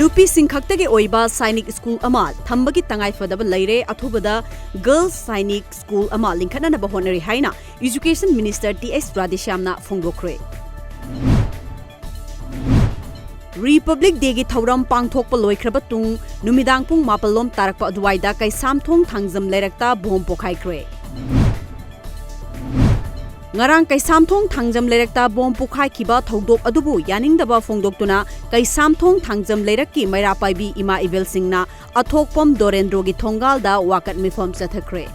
नुपी सिंखक्तगे ओइबा सैनिक स्कूल अमा थंबगी तंगाई फदब लैरे अथुबदा girls Sainik school अमा लिंखननब होनरी हाइना एजुकेशन मिनिस्टर TS राधेश्यामना फोंदोखरे। रिपब्लिक डे की थौरम पांगथोकप लोइख्रब तुंग नुमिदांग पुंग मापलोम तारकप अदुवाइदा कैसामथोंग थांगजम लैरक्ता बोम पोखाइख्रे। ngarang कैसामथोंग थांगजम लैरक्ता बोम पोखाइखिबा थौदोक अदुबु यानिंगदबा फोंदोक्तुना कैसामथोंग थांगजम लैरक्की मैरापाइबी इमा इबेल सिंगना अथोकपम दोरेंद्रोगी थोंगालदा वाकत मिफम चथख्रे।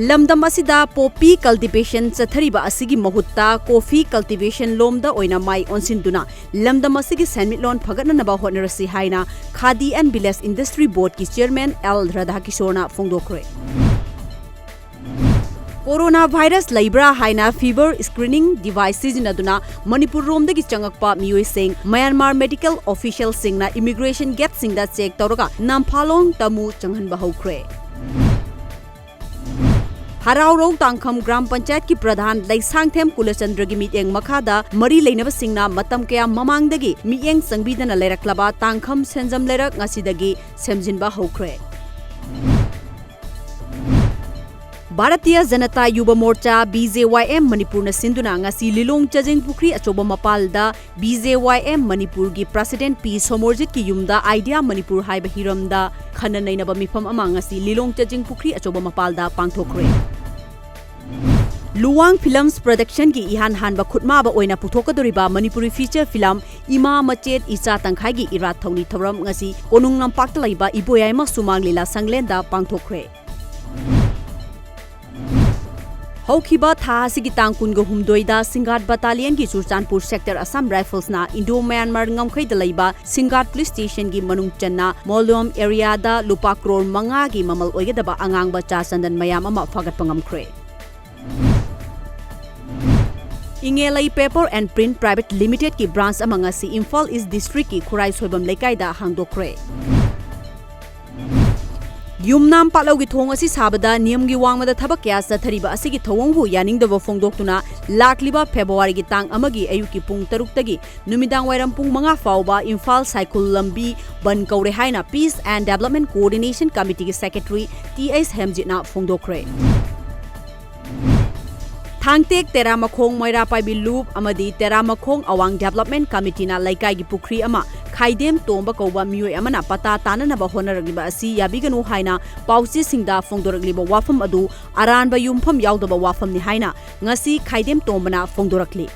लमदम असिदा पोपी कल्टिवेशन चथरिबा असिगी महुत्ता कॉफी कल्टिवेशन लोमदा ओइना माइ ओनसिनदुना लमदम असिगी सेनमिटलोन फगतननबा होनरसि हाइना Khadi and village industry board की चेयरमैन L राधाकिशोरना फोंदोखरे। कोरोना वायरस लैब्रा हाइना फीवर स्क्रीनिंग डिवाइस सिजनदुना मणिपुर रोमदगी चंगकपा मियोइसिंग म्यांमार मेडिकल ऑफिशियल सिंगना इमिग्रेशन गेट सिंगदा चेक तौरगा नामफालोंग तमु चंगहनबा हौख्रे। हराउरौ तांगखम ग्राम पंचायत की प्रधान लैसांगथेम कुलचंद्र की मियेंग मखादा मरी लेनब सिंगना मतम कया ममांगदगी मियेंग संगबीदना लेरक्लबा तांगखम सेंजम लेरक ngasiदगी सेमजिनबा हौख्रे। भारतीय जनता युवा मोर्चा BJYM मणिपुर सिंधुना ngasi लिलोंग चजिंग पुखरी अचोबा मपालदा BJYM मणिपुर की प्रेसिडेंट P सोमोरजित की युमदा आइडिया मणिपुर हाइबा हिरमदा खनन नैनबा मिफम अमा ngasi लिलोंग चजिंग पुखरी अचोबा मपालदा पांगथोखरे। लुवांग फिल्म्स प्रोडक्शन की इहान हानबा खुदमाबा ओइना पुथोकदोरिबा मणिपुरी फीचर फिल्म इमा मचेत इचा तंखाई की इरात थौनी थौरम ngasi कोनुंग नामपाक्ता लैबा इबोयाइमा सुमांग लीला संगलेंदा पांगथोखरे। हौखिबा था सिगी तांग कुनगो हुमदोइदा सिंगाट बटालियन की चुरचानपुर सेक्टर असम राइफल्सना इंडो म्यांमार ngमखैदा लैबा सिंगाट पुलिस स्टेशन की मनुंग चन्ना मोलोम एरियादा लुपा करोड़ मंगा की ममल ओइगदबा अंगांग बच्चा चंदन मयाम अमा फगटपा ngamkhre। इंगेलई paper and print private limited की ब्रांच अमा ngasi इम्फाल ईस्ट डिस्ट्रिक्ट की खुराई सोइबम लेकाइदा हांगदोखरे। युमनाम पालौगी थोंग असि साबदा नियमगी वांगमदा थबक क्या चथरिबा असिगी थौंगबु यानिंगदबा फोंदोक्तुना लाखलिबा फेब्रुवारी की तांग अमगी अयुकी पुंग 6 तगी नुमिदांग वाइरम पुंग 5 फाउबा इम्फाल साइकुल लंबी बन कौरे हाइना peace and development coordination committee की सेक्रेटरी TS हेमजितना फोंदोखरे। थांगटेक तेरा मखोंग मैरापाइबी लूप अमदी तेरा मखोंग अवांग डेवलपमेंट कमिटीना लैकाईगी पुखरी अमा खाइदेम तोंबा कौबा मियोय अमना पता ताननबा होनरगलिबा असि याबिगनु हाइना पाउची सिंगदा फोंदोरगलिबा वाफम अदु अरानबा युमफम यावदबा वाफमनि हाइना ngasi खाइदेम तोंबना फोंदोरकली।